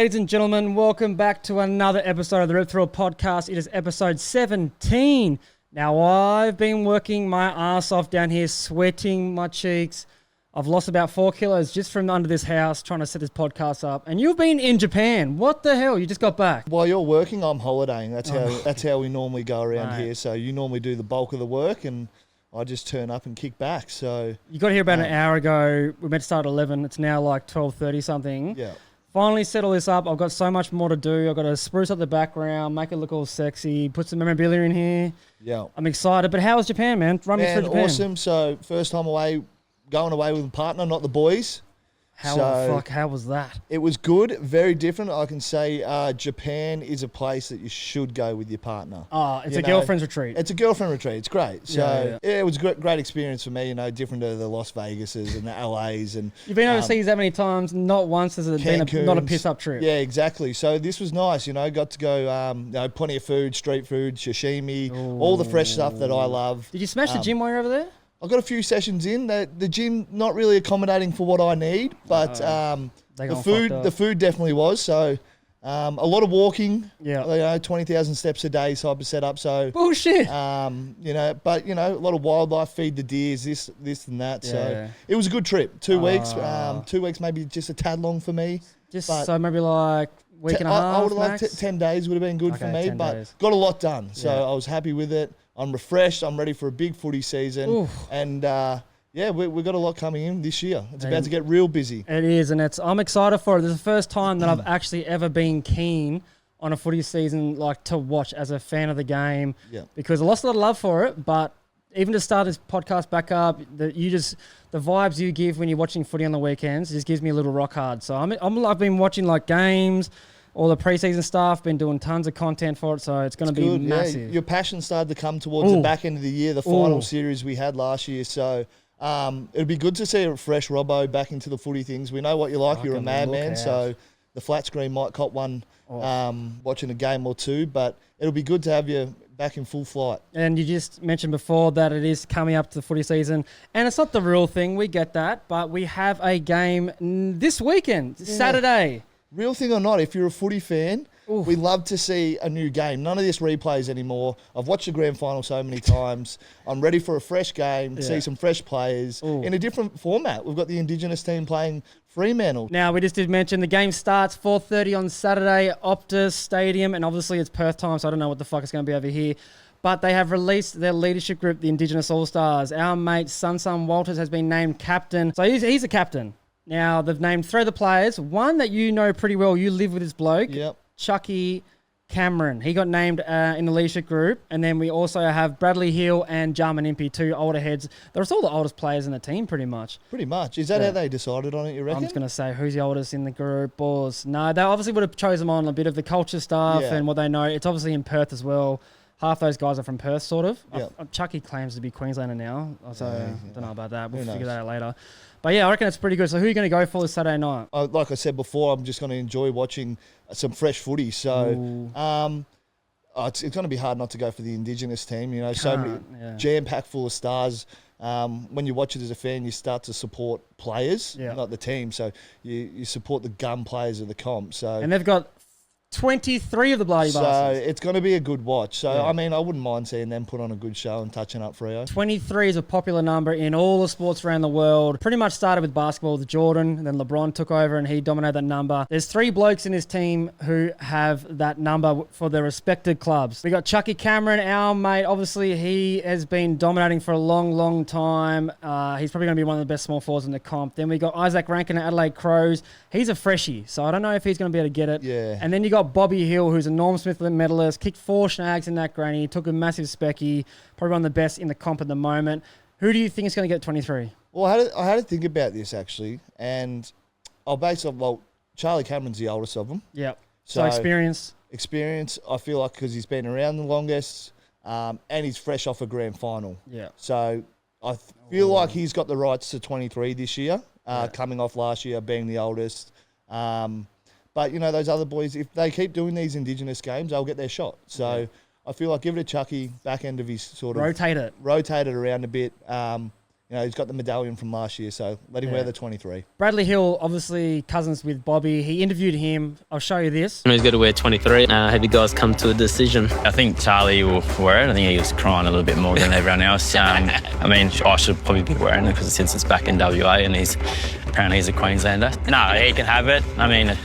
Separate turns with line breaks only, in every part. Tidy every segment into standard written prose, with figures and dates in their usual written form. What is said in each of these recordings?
Ladies and gentlemen, welcome back to another episode of the Rip Through Podcast. It is episode 17. Now, I've been working my ass off down here, sweating my cheeks. I've lost about 4 kilos just from under this house trying to set this podcast up. And you've been in Japan. What the hell? You just got back.
While you're working, I'm holidaying. That's how we normally go around here. So you normally do the bulk of the work and I just turn up and kick back. So
you got here about an hour ago. We meant to start at 11. It's now like 12:30 something.
Yeah.
Finally settle this up. I've got so much more to do. I've got to spruce up the background, make it look all sexy, put some memorabilia in here.
Yeah.
I'm excited. But how was Japan, man? Run me through Japan.
Awesome. So first time away, going away with a partner, not the boys.
How was that?
It was good, very different. I can say Japan is a place that you should go with your partner.
Oh, it's a girlfriend's retreat.
It's a girlfriend retreat. It's great. So
yeah.
It was a great experience for me, different to the Las Vegases and the LAs. And
you've been overseas that many times? Not once has it been not a piss-up trip.
Yeah, exactly. So this was nice, got to go, plenty of food, street food, sashimi, all the fresh stuff that I love.
Did you smash the gym while you're over there?
I got a few sessions in. The gym not really accommodating for what I need, but the food definitely was. So a lot of walking. Yeah, 20,000 steps a day type of setup. So
bullshit.
but a lot of wildlife, feed the deers, this and that. Yeah. So it was a good trip. 2 weeks. 2 weeks maybe just a tad long for me.
So maybe like week and a half.
I would have liked 10 days would have been good for me, but got a lot done. So I was happy with it. I'm refreshed. I'm ready for a big footy season. Oof. And, we've got a lot coming in this year. It's about to get real busy.
It is, and I'm excited for it. This is the first time that I've actually ever been keen on a footy season, like to watch as a fan of the game. Yeah. Because I lost a lot of love for it, but even to start this podcast back up, the vibes you give when you're watching footy on the weekends just gives me a little rock hard. So I've been watching like games, all the preseason stuff, been doing tons of content for it, so it's going to be massive.
Yeah, your passion started to come towards the back end of the year, the final series we had last year. So it'd be good to see a fresh Robbo back into the footy things. We know what you like. You're a madman, so the flat screen might cop one watching a game or two, but it'll be good to have you back in full flight.
And you just mentioned before that it is coming up to the footy season, and it's not the real thing. We get that, but we have a game this weekend, Saturday.
Real thing or not, if you're a footy fan, we love to see a new game. None of this replays anymore. I've watched the grand final so many times. I'm ready for a fresh game, see some fresh players in a different format. We've got the Indigenous team playing Fremantle.
Now, we just did mention the game starts 4:30 on Saturday at Optus Stadium, and obviously it's Perth time, so I don't know what the fuck is going to be over here. But they have released their leadership group, the Indigenous All-Stars. Our mate, Sun Walters, has been named captain. So he's a captain. Now, they've named 3 of the players. One that you know pretty well. You live with this bloke.
Yep.
Chucky Cameron. He got named in the leadership group. And then we also have Bradley Hill and Jarman Impey, 2 older heads. They're all the oldest players in the team, pretty much.
Pretty much. Is that how they decided on it, you reckon?
I'm just going to say, who's the oldest in the group? Boys. No, they obviously would have chosen on a bit of the culture stuff and what they know. It's obviously in Perth as well. Half those guys are from Perth, sort of. Yep. Chucky claims to be Queenslander now, so I don't know about that. We'll figure that out later. But yeah, I reckon it's pretty good. So who are you going to go for this Saturday night?
Like I said before, I'm just going to enjoy watching some fresh footy. So it's going to be hard not to go for the Indigenous team. So many jam-packed full of stars. When you watch it as a fan, you start to support players, not the team. So you support the gun players of the comp. And
they've got 23 of the bloody bastards.
So it's going to be a good watch. So, I mean, I wouldn't mind seeing them put on a good show and touching up Freo.
23 is a popular number in all the sports around the world. Pretty much started with basketball with Jordan, and then LeBron took over and he dominated that number. There's 3 blokes in his team who have that number for their respected clubs. We got Chucky Cameron, our mate. Obviously, he has been dominating for a long, long time. He's probably going to be one of the best small forwards in the comp. Then we got Izak Rankine at Adelaide Crows. He's a freshie, so I don't know if he's going to be able to get it.
Yeah. And
then you got Bobby Hill, who's a Norm Smith medalist, kicked 4 snags in that granny, took a massive specky, probably one of the best in the comp at the moment. Who do you think is going to get 23?
Well, I had to think about this, actually, and I'll base it on, Charlie Cameron's the oldest of them.
Yep. So experience,
I feel like, because he's been around the longest, and he's fresh off a grand final.
Yeah.
So I feel like he's got the rights to 23 this year, coming off last year being the oldest. But, those other boys, if they keep doing these Indigenous games, they'll get their shot. So I feel like give it a Chucky, back end of his sort of...
Rotate it
around a bit. he's got the medallion from last year, so let him wear the 23.
Bradley Hill, obviously cousins with Bobby. He interviewed him. I'll show you this.
He's got to wear 23. Have you guys come to a decision?
I think Charlie will wear it. I think he was crying a little bit more than everyone else. I mean, I should probably be wearing it because since it's back in WA and apparently he's a Queenslander. No, he can have it. I mean,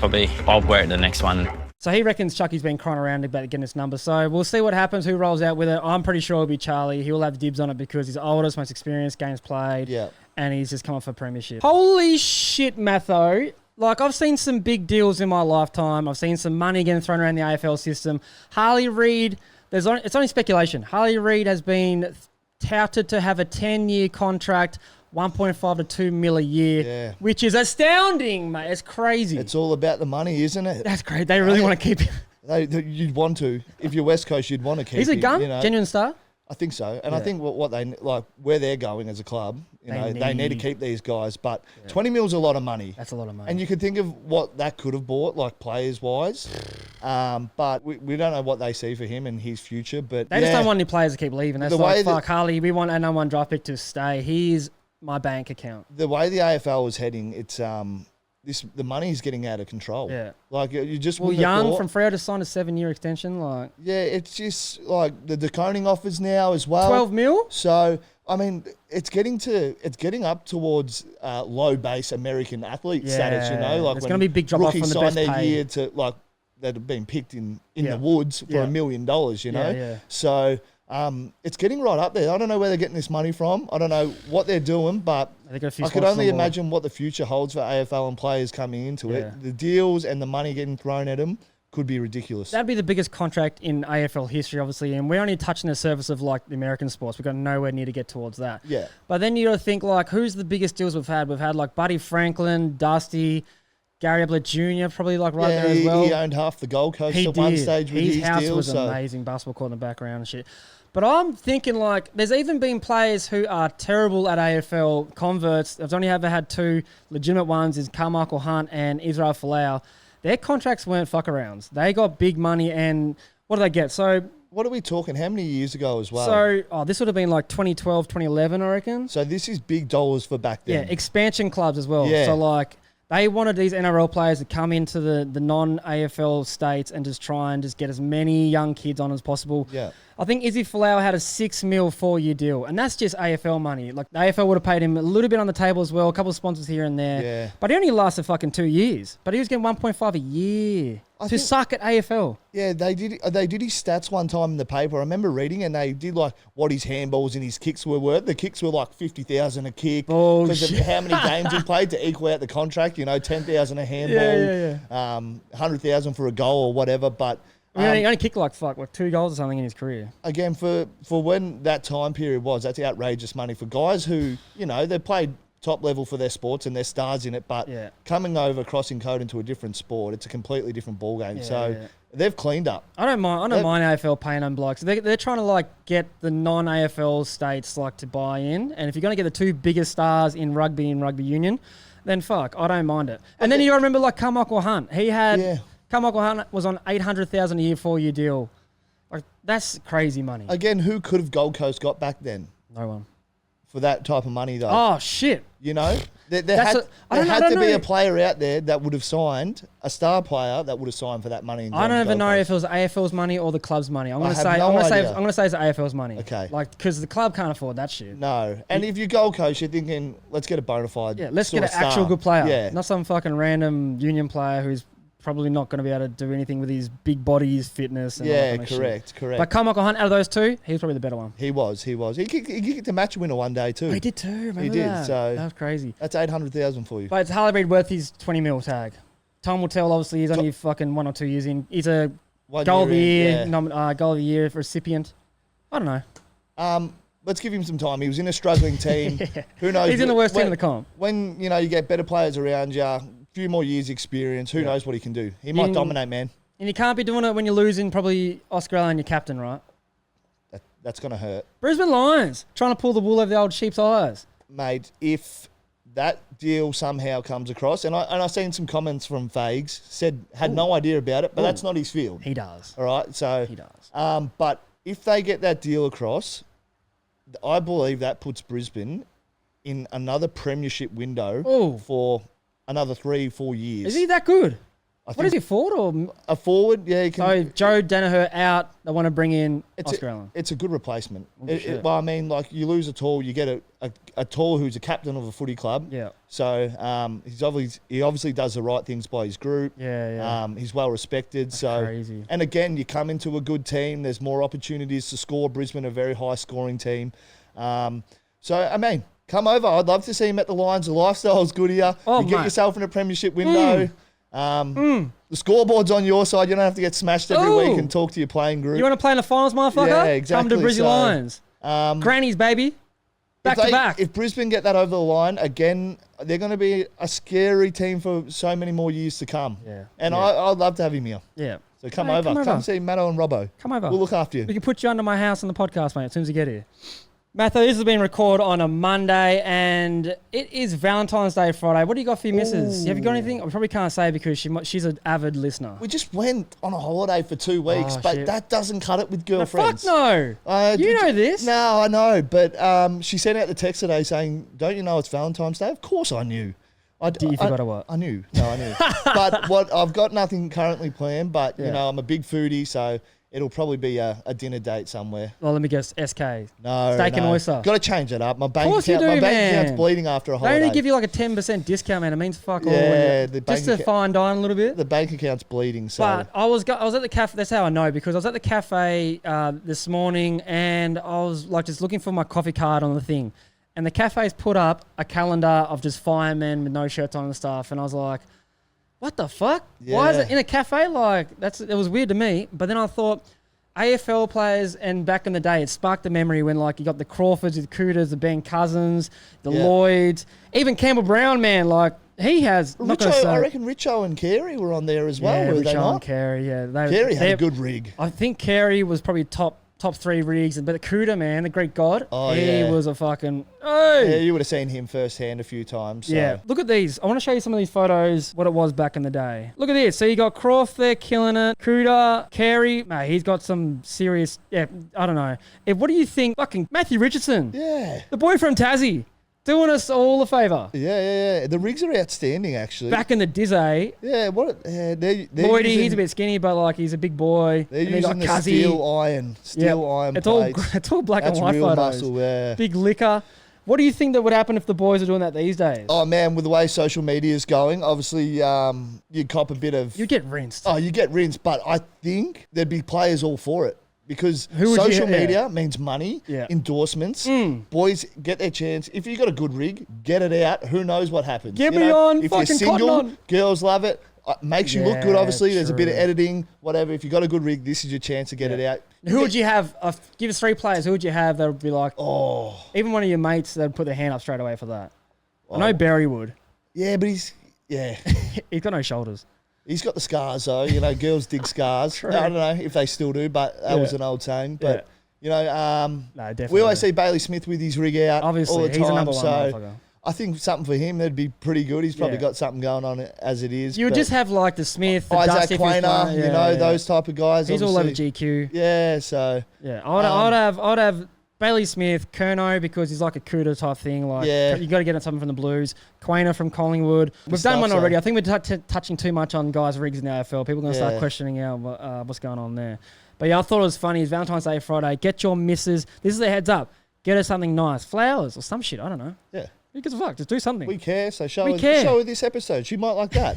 I'll wear it the next one.
So he reckons Chucky's been crying around about getting this number. So we'll see what happens, who rolls out with it. I'm pretty sure it'll be Charlie. He'll have dibs on it because he's oldest, most experienced, games played.
Yeah.
And he's just come off a premiership. Holy shit, Matho. Like, I've seen some big deals in my lifetime. I've seen some money getting thrown around the AFL system. Harley Reid, it's only speculation. Harley Reid has been touted to have a 10-year contract, 1.5 to 2 mil a year, which is astounding, mate. It's crazy.
It's all about the money, isn't it?
That's great. They really want to keep him.
You'd want to. If you're West Coast, you'd want to keep him.
He's a gun? Genuine star?
I think so. And I think what they like, where they're going as a club, they need to keep these guys. But 20 mil's a lot of money.
That's a lot of money.
And you could think of what that could have bought, like players-wise. But we don't know what they see for him and his future. But
they just don't want any players to keep leaving. That's like, fuck, Harley, we want a number one draft pick to stay. He's my bank account.
The way the AFL is heading, it's the money is getting out of control.
Yeah,
like you just
Young from Freo to sign a 7-year extension. Like,
yeah, it's just like the Deconing offers now as well.
12 mil.
So I mean, it's getting up towards low base American athlete status. Like
it's going to be big drop off from the best
their
pay.
year to like that have been picked in the woods for $1 million. So. It's getting right up there. I don't know where they're getting this money from. I don't know what they're doing, but I could only imagine what the future holds for AFL and players coming into it. The deals and the money getting thrown at them could be ridiculous.
That'd be the biggest contract in AFL history, obviously, and we're only touching the surface of like the American sports. We've got nowhere near to get towards that.
Yeah.
But then you got to think like, who's the biggest deals we've had? We've had like Buddy Franklin, Dusty, Gary Ablett Jr. probably like there as well.
He owned half the Gold Coast at one stage with his
house
deal,
was amazing. Basketball court in the background and shit. But I'm thinking like there's even been players who are terrible at AFL converts. I've only ever had 2 legitimate ones is Carmichael Hunt and Israel Folau. Their contracts weren't fuck arounds. They got big money and what do they get? So
what are we talking? How many years ago as well?
So this would have been like 2012, 2011, I reckon.
So this is big dollars for back then.
Yeah, expansion clubs as well.
Yeah.
So like they wanted these NRL players to come into the non-AFL states and just try and just get as many young kids on as possible.
Yeah.
I think Izzy Folau had a 6 mil 4-year deal, and that's just AFL money. Like the AFL would have paid him a little bit on the table as well, a couple of sponsors here and there.
Yeah.
But he only lasted fucking 2 years. But he was getting 1.5 a year to suck at AFL.
Yeah, they did his stats one time in the paper. I remember reading, and they did like what his handballs and his kicks were worth. The kicks were like 50,000 a kick because of how many games he played to equal out the contract. 10,000 a handball, 100,000 for a goal or whatever. But
he only kicked like 2 goals or something in his career.
Again, for when that time period was, that's outrageous money for guys who, they played top level for their sports and they're stars in it, but coming over, crossing code into a different sport, it's a completely different ballgame. They've cleaned up.
I don't mind AFL paying them blokes. They're trying to like get the non-AFL states like to buy in, and if you're going to get the 2 biggest stars in rugby and rugby union, then fuck, I don't mind it. And then you remember like Carmichael Hunt. He had... Carmichael Hunt was on $800,000 a year 4-year deal. Like that's crazy money.
Again, who could have Gold Coast got back then?
No one.
For that type of money, though.
Oh shit!
There had to be a player out there that would have signed a star player that would have signed for that money.
I don't even know if it was AFL's money or the club's money. I'm gonna say it's AFL's money.
Okay.
Like because the club can't afford that shit.
No, and if you're Gold Coast, you're thinking, let's get a bona fide.
Yeah, let's get an actual good player.
Yeah,
not some fucking random union player who's probably not going to be able to do anything with his big body, his fitness. And all that kind of
correct.
But Carmichael Hunt, out of those 2, he was probably the better one.
He was. He kicked the match winner one day too.
Oh, he did too. Remember
he did.
That?
So
that was crazy.
That's 800,000 for you.
But it's Harley Reid worth his 20 mil tag. Time will tell. Obviously, he's only fucking 1 or 2 years in. He's a goal of the year, goal of the year recipient. I don't know.
Let's give him some time. He was in a struggling team. Who knows?
He's in the worst team in the comp.
When you get better players around you. Few more years experience. Who knows what he can do? He might dominate, man.
And you can't be doing it when you're losing probably Oscar Allen, your captain, right?
That's going to hurt.
Brisbane Lions, trying to pull the wool over the old sheep's eyes.
Mate, if that deal somehow comes across, and I seen some comments from Fags, had no idea about it, but that's not his field.
He does.
All right, so...
He does.
But if they get that deal across, I believe that puts Brisbane in another premiership window
Ooh.
for another 3-4 years.
Is he that good?
I
What is he, forward or?
A forward, yeah. He can,
So Joe Danaher out. They want to bring in Oscar Allen.
It's a good replacement.
Shit.
Well, I mean, like you lose a tall, you get a tall who's a captain of a footy club.
Yeah.
So he obviously does the right things by his group.
Yeah.
He's well respected. So
crazy.
And again, you come into a good team. There's more opportunities to score. Brisbane, a very high scoring team. So I mean, come over. I'd love to see him at the Lions. The lifestyle's good here.
Oh,
you get
mate.
yourself in a premiership window. The scoreboard's on your side. You don't have to get smashed every week and talk to your playing group.
You want to play in the finals, motherfucker?
Yeah, exactly.
Come to Brizzy
So,
Lions. Grannies, baby. Back to back.
If Brisbane get that over the line, again, they're going to be a scary team for so many more years to come.
Yeah.
And
Yeah.
I'd love to have him here.
Yeah.
So come
Hey,
over. Come see Matho and Robbo.
Come over.
We'll look after you.
We can put you under my house on the podcast, mate, as soon as you get here. Matho, this has been recorded on a Monday, and it is Valentine's Day Friday. What do you got for your missus? Have you got anything? I probably can't say because she's an avid listener.
We just went on a holiday for 2 weeks,
Oh,
but
shit.
that doesn't cut it with
No,
girlfriends.
fuck no. You know this.
No, I know, but she sent out the text today saying, "Don't you know it's Valentine's Day?" Of course I knew.
You forgot what?
I knew. No, I knew. But I've got nothing currently planned, but you know, I'm a big foodie, so it'll probably be a dinner date somewhere.
Well, let me guess. SK.
No,
Steak and oyster.
Got to change it up. My bank
course you
account,
do,
my bank
man.
account's bleeding after a
They
holiday.
only give you like a 10% discount, man. It means fuck all.
Yeah, the
just
bank
to fine dine a little bit.
the bank account's bleeding. So
But I was at the cafe. That's how I know, because I was at the cafe this morning, and I was like just looking for my coffee card on the thing, and the cafe's put up a calendar of just firemen with no shirts on and stuff, and I was like, what the fuck? Why is
Yeah.
it in a cafe? Like it was weird to me. But then I thought, AFL players, and back in the day, it sparked the memory when like you got the Crawfords, the Cooters, the Ben Cousins, the Lloyds, even Campbell Brown, man. Like he has. Not gonna
Richo,
say,
I reckon Richo and Carey were on there as well.
yeah,
were they
Richo
not?
and Carey. Yeah,
Carey had a good rig.
I think Carey was probably top 3 rigs, but the Cooter, man, the Greek god, he was a fucking
Yeah, you would have seen him firsthand a few times. So.
Yeah, look at these. I want to show you some of these photos, what it was back in the day. Look at this. So you got Croft there killing it. Cooter, Carey, mate, he's got some serious, I don't know. What do you think? Fucking Matthew Richardson.
Yeah.
The boy from Tassie. Doing us all a favour.
Yeah. The rigs are outstanding, actually.
Back in the Dizzy.
Yeah, they're
Lloydie,
using,
he's a bit skinny, but like he's a big boy.
They're
And they got
using the
Cuzzy.
steel iron
It's all
plates.
it's all black
That's
and white
real
photos.
muscle, yeah.
Big liquor. What do you think that would happen if the boys are doing that these days?
Oh, man, with the way social media is going, obviously you'd cop a bit of...
You get rinsed.
Oh, you get rinsed, but I think there'd be players all for it. Because
Who would
social
you-
media means money, endorsements. Boys get their chance. If you got a good rig, get it out. Who knows what happens?
Get me on,
If
fucking
you're
cotton
single,
on.
girls love it. Makes you look good,
Yeah,
obviously. There's a bit of
true.
editing, whatever. If you got a good rig, this is your chance to get it out.
Who would you have? Give us 3 players. Who would you have that would be like,
Oh,
even one of your mates that would put their hand up straight away for that? I know Barry would.
yeah, but
He's got no shoulders.
he's got the scars, though. You know, girls dig scars.
True.
I don't know if they still do, but that was an old saying. But, you know,
No, definitely.
we always see Bailey Smith with his rig out
Obviously,
all the time.
he's a number one
so
motherfucker.
I think something for him that'd be pretty good. He's probably
Yeah.
got something going on as it is.
You would
but
just have like the Smith, the
Isaac
Dusty if he was
Quainer,
playing.
you know, those type of guys.
He's all over
obviously.
GQ.
Yeah, so
Yeah, I'd have Bailey Smith, Kerno, because he's like a Cooter type thing. Like, you got to get something from the Blues. Quainer from Collingwood. We've done one already. I think we're touching too much on guys' rigs in the AFL. People are going to start questioning what's going on there. But yeah, I thought it was funny. It's Valentine's Day Friday. Get your missus. This is a heads up. Get her something nice. Flowers or some shit. I don't know.
yeah,
Who gives a fuck? Just do something.
we care. So show
We care.
her this episode. She might like that.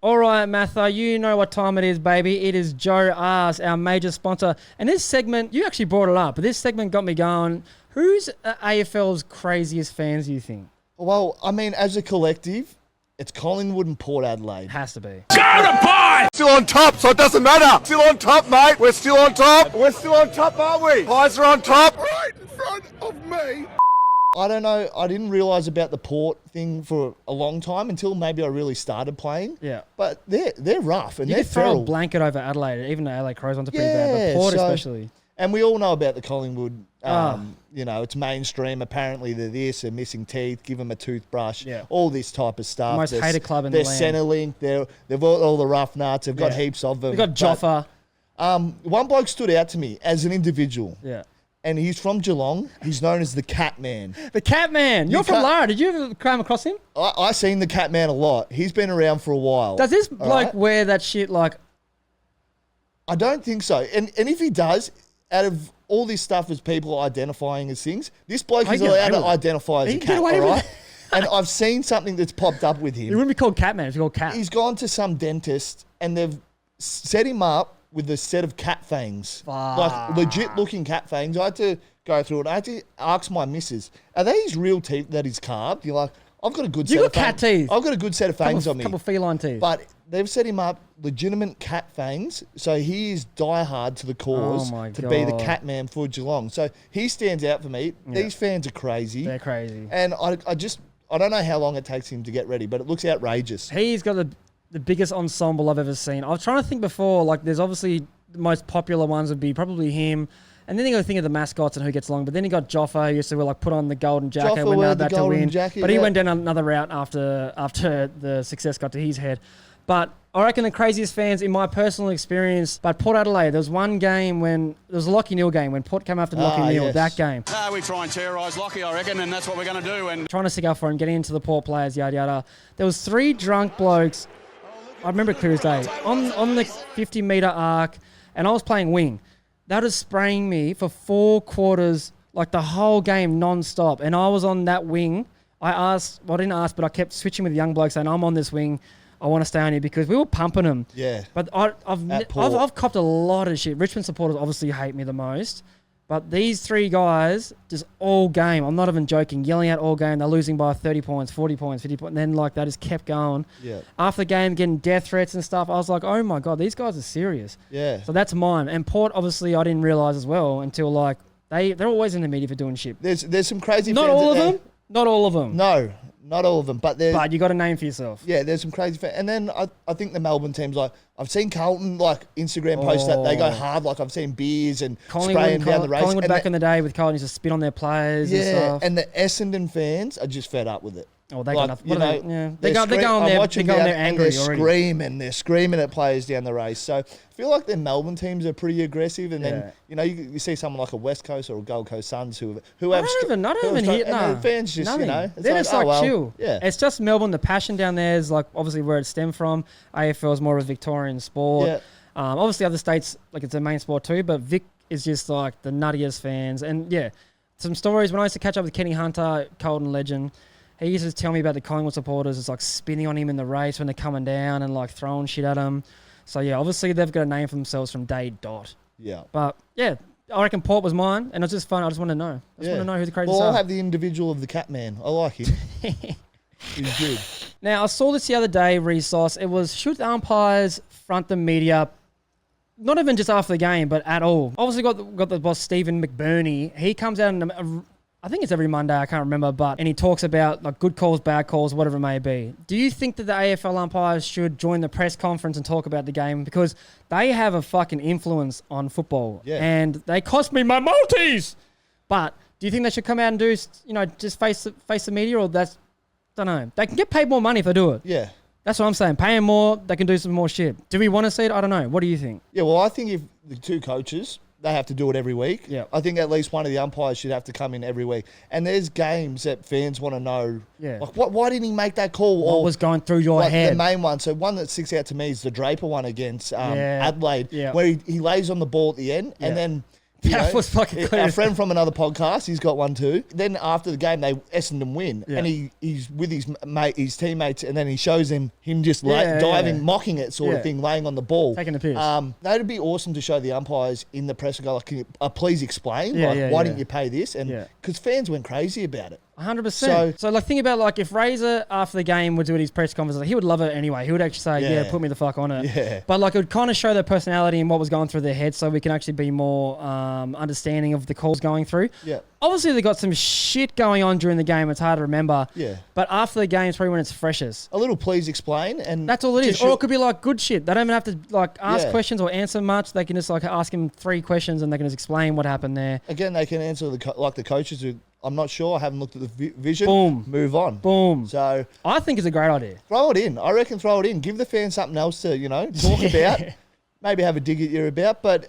All right, Matho, you know what time it is, baby. It is Joe R's, our major sponsor. And this segment, you actually brought it up, but this segment got me going. Who's AFL's craziest fans, do you think?
Well, I mean, as a collective, it's Collingwood and Port Adelaide.
It has to be.
Still on top, so it doesn't matter. Still on top, mate. We're still on top. We're still on top, aren't we? Pies are on top. Right in front of me.
I don't know. I didn't realise about the Port thing for a long time until maybe I really started playing.
Yeah.
But they're rough and
You
they're
could throw a
feral.
blanket over Adelaide. Even the LA Crows ones are pretty bad, but Port
so-
especially.
And we all know about the Collingwood. You know, it's mainstream. Apparently, they're this. They're missing teeth. Give them a toothbrush.
Yeah.
All this type of stuff.
Most hated club in
they're
the land.
Centrelink. They've got all the rough nuts. They've got
Yeah.
heaps of them.
They got
But,
Joffa.
one bloke stood out to me as an individual.
Yeah.
and he's from Geelong. He's known as the Cat Man.
The Cat Man. You're from Lara. Did you ever come across him?
I seen the Cat Man a lot. He's been around for a while.
Does this bloke wear that shit like...
I don't think so. And if he does, out of all this stuff as people identifying as things, this bloke is allowed to identify as a cat, all right? And I've seen something that's popped up with him.
He wouldn't be called Catman, it's called Cat.
He's gone to some dentist and they've set him up with a set of cat fangs. Like legit looking cat fangs. I had to go through it. I had to ask my missus, are they his real teeth that he's carved? You're like, I've got a good set of fangs.
You got cat teeth.
I've got a good set of fangs on me.
A couple feline teeth.
But they've set him up legitimate cat fangs. So he is diehard to the cause to be the cat man for Geelong. So he stands out for me. Yeah. These fans are crazy.
They're crazy.
And I don't know how long it takes him to get ready, but it looks outrageous.
He's got the biggest ensemble I've ever seen. I was trying to think before, like there's obviously the most popular ones would be probably him. And then you got to think of the mascots and who gets along. But then you got Joffa, who used to put on the golden jacket when they were about to win. But he went down another route after the success got to his head. But I reckon the craziest fans in my personal experience, but Port Adelaide, there was one game when, there was a Lachie Neale game, when Port came after Lachie Neale, that game.
We try and terrorise Lachie, I reckon, and that's what we're going to do. And
trying to stick up for him, getting into the Port players, yada, yada. There was 3 drunk blokes, I remember it clear as day, on the 50-metre arc, and I was playing wing. They were spraying me for 4 quarters, like the whole game non-stop. And I was on that wing. I didn't ask, but I kept switching with the young blokes saying, I'm on this wing. I want to stay on here because we were pumping them.
Yeah.
But I've copped a lot of shit. Richmond supporters obviously hate me the most. But these 3 guys, just all game, I'm not even joking, yelling out all game. They're losing by 30 points, 40 points, 50 points. And then like they just kept going.
Yeah.
After the game, getting death threats and stuff, I was like, oh my God, these guys are serious.
Yeah.
So that's mine. And Port, obviously, I didn't realise as well until like, they're always in the media for doing shit.
There's some crazy
Not
fans
all of them. Not all of them.
No, not all of them. But
you got a name for yourself.
Yeah, there's some crazy fans. And then I think the Melbourne teams, like, I've seen Carlton, like, Instagram posts that they go hard. Like, I've seen beers and spraying down the race.
Collingwood back in the day with Carlton used to spit on their players and stuff.
And the Essendon fans are just fed up with it.
Oh, they got nothing. They're going there angry already.
They're screaming at players down the race. So I feel like the Melbourne teams are pretty aggressive. And then, you see someone like a West Coast or a Gold Coast Suns who have...
I don't even hear... No,
the fans just,
they're
it's
just like chill.
Yeah.
It's just Melbourne. The passion down there is like obviously where it stemmed from. AFL is more of a Victorian sport.
Yeah.
Obviously other states, like it's a main sport too, but Vic is just like the nuttiest fans. And yeah, some stories. When I used to catch up with Kenny Hunter, Colton legend, he used to tell me about the Collingwood supporters. It's like spinning on him in the race when they're coming down and like throwing shit at him. So yeah, obviously they've got a name for themselves from day dot.
Yeah.
But yeah, I reckon Port was mine, and it was just fun. I just want to know. I just want to know who the craziest are.
I'll have the individual of the cat man. I like him. He's good.
Now, I saw this the other day, Resource. It was should umpires front the media, not even just after the game, but at all. Obviously got the boss, Stephen McBurney. He comes out and I think it's every Monday, I can't remember, and he talks about like good calls, bad calls, whatever it may be. Do you think that the AFL umpires should join the press conference and talk about the game? Because they have a fucking influence on football.
Yeah.
And they cost me my multis. But do you think they should come out and do, just face the media, or that's, don't know. They can get paid more money if they do it.
Yeah.
That's what I'm saying. Pay them more, they can do some more shit. Do we want to see it? I don't know. What do you think?
Yeah, well, I think if the 2 coaches... they have to do it every week.
Yeah.
I think at least one of the umpires should have to come in every week. And there's games that fans want to know.
Yeah.
Like, why didn't he make that call?
What was going through your head?
The main one. So one that sticks out to me is the Draper one against Adelaide, where he lays on the ball at the end, and then...
that was fucking clear.
A friend from another podcast, he's got one too. Then after the game, Essendon win, and he's with his teammates, and then he shows him just diving, mocking it sort of thing, laying on the ball.
Taking the piss.
That'd be awesome to show the umpires in the press and go, like, can you, please explain, why didn't you pay this? And because fans went crazy about it.
100%. So like, think about like if Razor after the game would do his press conference, like, he would love it anyway. He would actually say, put me the fuck on it.
Yeah.
But like it would kind of show their personality and what was going through their head, so we can actually be more understanding of the calls going through.
Yeah.
Obviously they got some shit going on during the game. It's hard to remember.
Yeah.
But after the game, it's probably when it's freshest.
A little please explain, and
that's all it is. Or it could be like good shit. They don't even have to like ask questions or answer much. They can just like ask him 3 questions and they can just explain what happened there.
Again, they can answer like the coaches who. I'm not sure. I haven't looked at the vision.
Boom.
Move on.
Boom.
So
I think it's a great idea.
Throw it in. I reckon throw it in. Give the fans something else to, talk about. Maybe have a dig at you about. But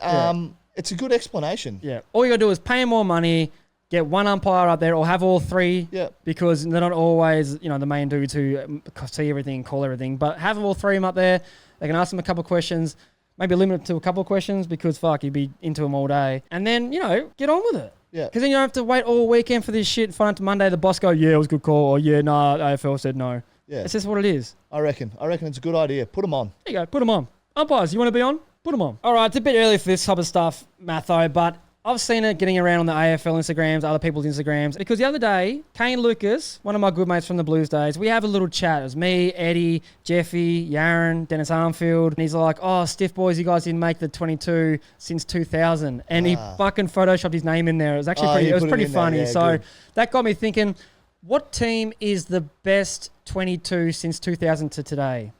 It's a good explanation.
Yeah. All you got to do is pay them more money, get one umpire up there, or have all three.
Yeah. Because
they're not always, the main dudes who see everything, call everything. But have all three of them up there. They can ask them a couple of questions. Maybe limit it to a couple of questions because, you'd be into them all day. And then, get on with it.
Yeah.
Because then you don't have to wait all weekend for this shit. Find Monday the boss go, yeah, it was a good call. Or, yeah, nah, AFL said no.
Yeah.
It's just what it is.
I reckon it's a good idea. Put them on.
There you go. Put them on. Umpires, you want to be on? Put them on. All right, it's a bit early for this type of stuff, Matho, but I've seen it getting around on the AFL Instagrams, other people's Instagrams, because the other day, Kane Lucas, one of my good mates from the Blues days, we have a little chat. It was me, Eddie, Jeffy, Yaron, Dennis Armfield, and he's like, oh, stiff boys, you guys didn't make the 22 since 2000. And he fucking photoshopped his name in there. It was actually pretty funny.
Yeah,
so
good.
That got me thinking, what team is the best 22 since 2000 to today?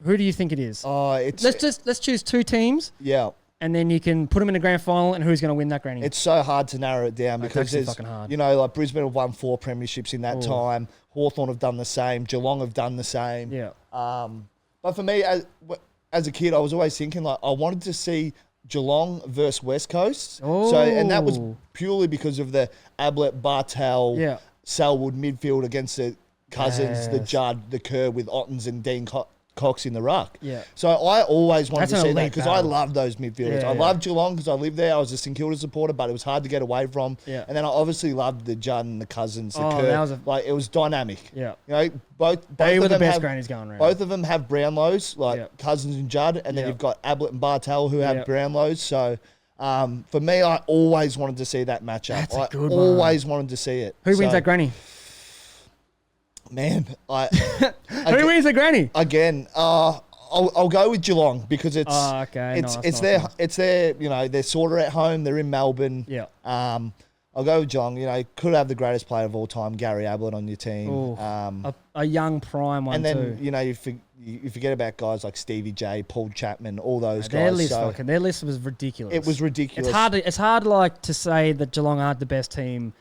Who do you think it is? Let's choose two teams.
Yeah.
And then you can put them in the grand final and who's going to win that granny.
It's so hard to narrow it down because there's,
fucking hard.
like Brisbane have won 4 premierships in that time. Hawthorn have done the same. Geelong have done the same.
Yeah.
But for me, as a kid, I was always thinking I wanted to see Geelong versus West Coast. And that was purely because of the Ablett, Bartel, Selwood midfield against the Cousins, the Judd, the Kerr with Ottens and Dean Cox in the ruck.
Yeah.
So I always wanted to see that because I
battle.
loved those midfielders. I loved Geelong because I lived there. I was a St Kilda supporter, but it was hard to get away from.
Yeah.
And then I obviously loved the Judd and the Cousins, the Kerr.
That was
it was dynamic.
Yeah.
Both
they
of
were the
them
best
have,
grannies going around.
Both of them have Brownlows, Cousins and Judd, and then you've got Ablett and Bartel who have Brownlows. So for me, I always wanted to see that matchup.
That's a good
one. Always wanted to see it.
Who wins that granny?
Man,
Who wins the granny?
Again, I'll go with Geelong because it's
it's
it's their they're sort of at home. They're in Melbourne.
Yeah.
I'll go with Geelong. Could have the greatest player of all time, Gary Ablett, on your team.
A young prime one.
And then
too.
you forget about guys like Stevie J, Paul Chapman, all those guys.
Their list was ridiculous.
It was ridiculous.
It's hard to say that Geelong aren't the best team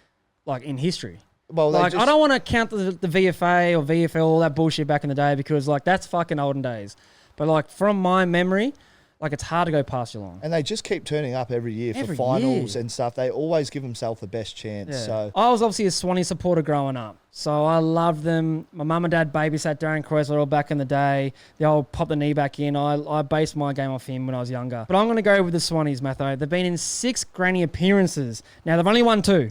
in history.
Well,
I don't want to count the VFA or VFL, all that bullshit back in the day because that's fucking olden days. But from my memory, it's hard to go past Geelong.
And they just keep turning up every year for finals and stuff. They always give themselves the best chance.
Yeah.
So
I was obviously a Swanee supporter growing up. So I loved them. My mum and dad babysat Darren Cressler all back in the day. They all pop the knee back in. I based my game off him when I was younger. But I'm going to go with the Swannies, Matho. They've been in 6 granny appearances. Now, they've only won 2.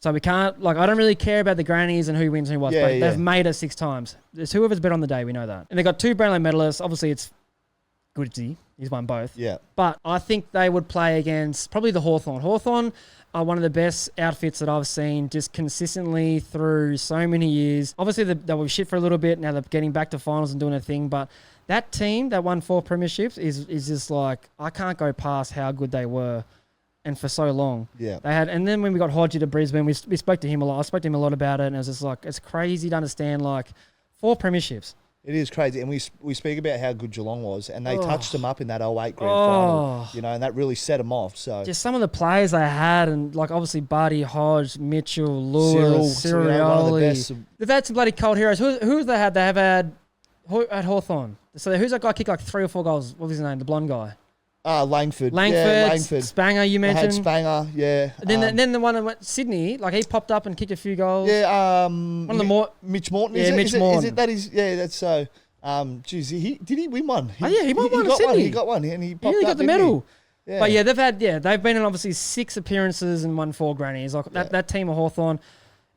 So we can't, I don't really care about the grannies and who wins and who what, but they've made it 6 times. It's whoever's bet on the day, we know that. And they've got 2 Brownlow medalists. Obviously, it's Goodsy. He's won both.
Yeah.
But I think they would play against probably the Hawthorn. Hawthorn are one of the best outfits that I've seen just consistently through so many years. Obviously, they were shit for a little bit. Now they're getting back to finals and doing a thing. But that team that won 4 premierships is just I can't go past how good they were. And for so long.
Yeah.
They had, and then when we got Hodgie to Brisbane, we spoke to him a lot. I spoke to him a lot about it, and it was just it's crazy to understand 4 premierships.
It is crazy. And we speak about how good Geelong was, and they touched them up in that 08 grand final, and that really set them off. So
just some of the players they had, and obviously Buddy, Hodge, Mitchell, Lewis, Cyril, they've had some bloody cold heroes. Who have they had? They have had at Hawthorn. So who's that guy kicked 3 or 4 goals? What was his name? The blonde guy.
Langford.
Langford. Spanger, you mentioned.
Spanger, yeah.
Then the one at Sydney, he popped up and kicked a few goals.
Yeah,
one of the more
Mitch Morton.
Yeah, Mitch Morton.
That's so. Geez, did he win one?
He won one at Sydney.
He got one, and he popped
he
up,
got the medal.
Yeah.
But they've been in obviously 6 appearances and won 4 grannies. That team of Hawthorn.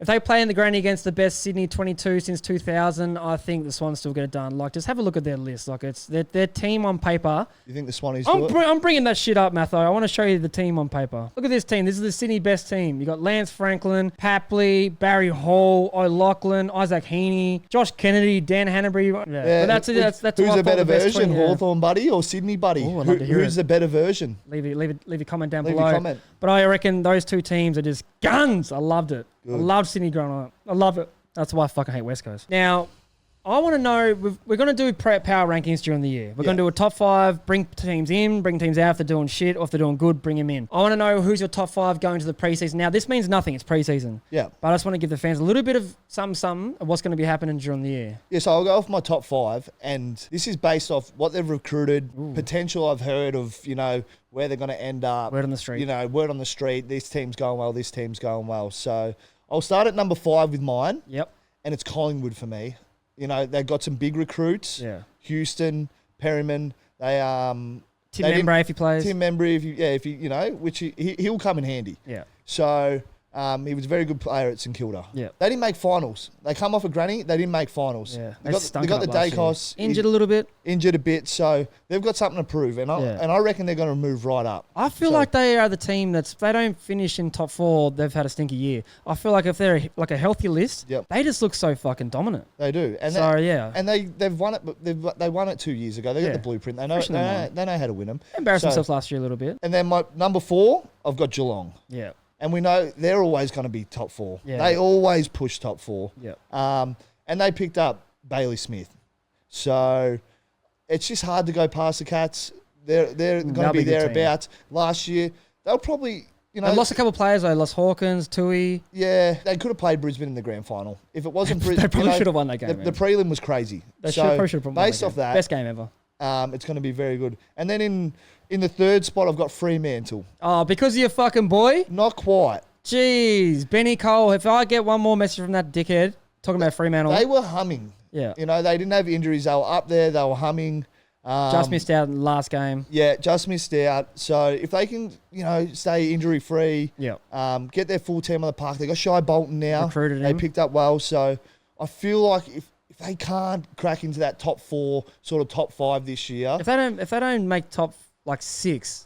If they play in the granny against the best Sydney 22 since 2000, I think the Swans still get it done. Just have a look at their list. It's their team on paper.
You think the Swannies do it?
I'm bringing that shit up, Matho. I want to show you the team on paper. Look at this team. This is the Sydney best team. You got Lance Franklin, Papley, Barry Hall, O'Loughlin, Izak Heaney, Josh Kennedy, Dan Hanbury. Yeah. But that's
who's a better version, Hawthorn buddy or Sydney buddy?
Ooh, I'd love to hear
who's the better version?
Leave a comment down
below.
Leave a
comment.
But I reckon those 2 teams are just guns. I loved it. Good. I loved Sydney growing up. I love it. That's why I fucking hate West Coast. Now, I want to know, we're going to do power rankings during the year. We're going to do a top 5, bring teams in, bring teams out if they're doing shit, or if they're doing good, bring them in. I want to know who's your top 5 going to the preseason. Now, this means nothing. It's preseason.
Yeah.
But I just want to give the fans a little bit of something of what's going to be happening during the year.
Yeah, so I'll go off my top 5, and this is based off what they've recruited, potential I've heard of, you know, where they're going to end up.
Word on the street.
You know, word on the street. This team's going well, this team's going well. So I'll start at number 5 with mine.
Yep.
And it's Collingwood for me. You know, they've got some big recruits.
Yeah.
Houston, Perryman. They
Tim Membray if he plays.
Tim Membray, which he'll come in handy.
Yeah.
So he was a very good player at St Kilda.
Yeah.
They didn't make finals. They come off a granny. They didn't make finals.
Yeah.
They got the Dacos
injured a little bit.
Injured a bit. So they've got something to prove, and I reckon they're going to move right up.
I feel like they are the team if they don't finish in top 4, they've had a stinky year. I feel like if they're like a healthy list, they just look so fucking dominant.
They do. And they've won it. But they won it 2 years ago. They got the blueprint. They know how to win them.
Embarrassed themselves last year a little bit.
And then my number 4, I've got Geelong.
Yeah.
And we know they're always going to be top 4.
Yeah.
They always push top 4.
Yeah.
And they picked up Bailey Smith. So it's just hard to go past the Cats. They're going to be thereabouts. Last year, they'll probably, you know...
They lost a couple of players. They lost Hawkins, Tui.
Yeah, they could have played Brisbane in the grand final. If it wasn't Brisbane...
They probably should have won that game.
The prelim was crazy.
They probably should have won
based off that...
Best game ever.
It's going to be very good. And then in the third spot, I've got Fremantle.
Oh, because of your fucking boy?
Not quite.
Jeez, Benny Cole. If I get one more message from that dickhead talking about Fremantle.
They were humming.
Yeah.
You know, they didn't have injuries. They were up there. They were humming.
Just missed out in the last game.
Yeah, just missed out. So if they can, you know, stay injury free, get their full team on the park. They got Shai Bolton now.
Recruited
they
him.
picked up well. So I feel like if they can't crack into that top 4, sort of top 5 this year.
If they don't make top 6,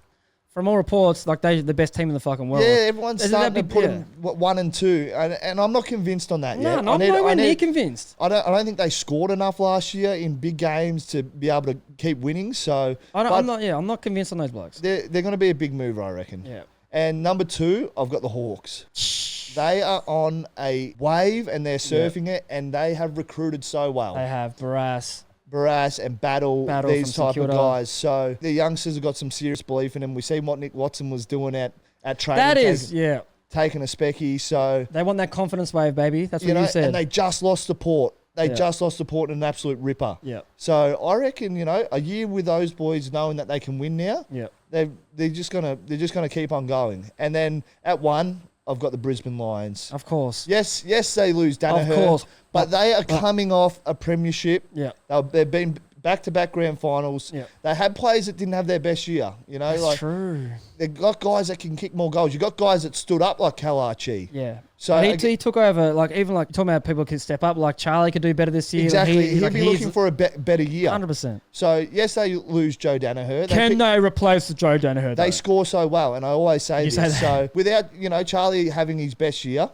from all reports, they're the best team in the fucking world.
Yeah, everyone's starting to put them 1 and 2, and I'm not convinced on that yet.
No, I'm nowhere near convinced.
I don't think they scored enough last year in big games to be able to keep winning. So
I'm not convinced on those blokes.
They're going to be a big mover, I reckon.
Yeah.
And number 2, I've got the Hawks. They are on a wave and they're surfing it, and they have recruited so well.
They have
Barras and Battle these type of guys. So the youngsters have got some serious belief in them. We see what Nick Watson was doing at training. Taking a specky. So
they want that confidence wave, baby. That's what you said.
And they just lost to Port. They just lost to Port in an absolute ripper.
Yeah.
So I reckon, you know, a year with those boys knowing that they can win now.
Yeah.
They're just gonna keep on going. And then at 1, I've got the Brisbane Lions.
Of course.
Yes, they lose Danaher.
Of course.
But they are coming off a premiership.
Yeah.
They've been back-to-back grand finals.
Yeah.
They had players that didn't have their best year. You know,
That's true.
They've got guys that can kick more goals. You've got guys that stood up like Kalachi.
Yeah.
So
he took over, even talking about people could step up, like Charlie could do better this year.
Exactly. He'd be looking for a better year.
100%.
So, yes, they lose Joe Danaher.
Can they replace Joe Danaher, though?
They score so well, and I always say this. So, without, you know, Charlie having his best year,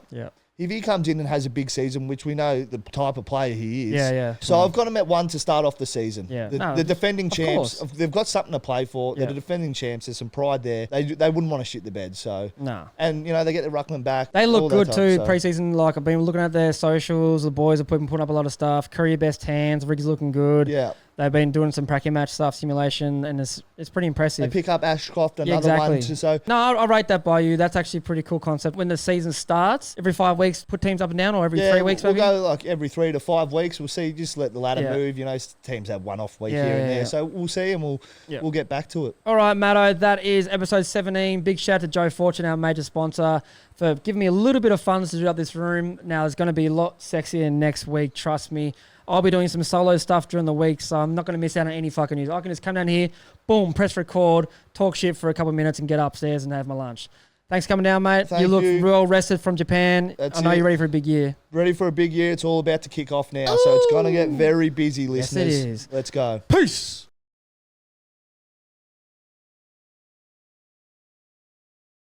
if he comes in and has a big season, which we know the type of player he is. So I've got him at 1 to start off the season.
Yeah.
The defending champs,
course.
they've got something to play for.
Yeah.
They're the defending champs. There's some pride there. They wouldn't want to shit the bed. So and you know they get the ruckman back.
They look good too preseason. Like I've been looking at their socials. The boys are putting up a lot of stuff. Career best hands. Rig's looking good.
Yeah.
They've been doing some practice match stuff, simulation, and it's pretty impressive.
They pick up Ashcroft, another one.
No, I'll rate that by you. That's actually a pretty cool concept. When the season starts, every 5 weeks, put teams up and down, or every 3 weeks maybe?
We'll go like every 3 to 5 weeks. We'll see. Just let the ladder move. You know, teams have one off week here and there. So we'll see, and we'll get back to it.
All right, Matto, that is episode 17. Big shout out to Joe Fortune, our major sponsor, for giving me a little bit of funds to do up this room. Now, it's going to be a lot sexier next week, trust me. I'll be doing some solo stuff during the week, so I'm not going to miss out on any fucking news. I can just come down here, boom, press record, talk shit for a couple of minutes, and get upstairs and have my lunch. Thanks for coming down, mate.
Thank
you look
you.
real rested from Japan. I know you're ready for a big year.
Ready for a big year. It's all about to kick off now, so it's going to get very busy, listeners.
Yes, it is.
Let's go.
Peace.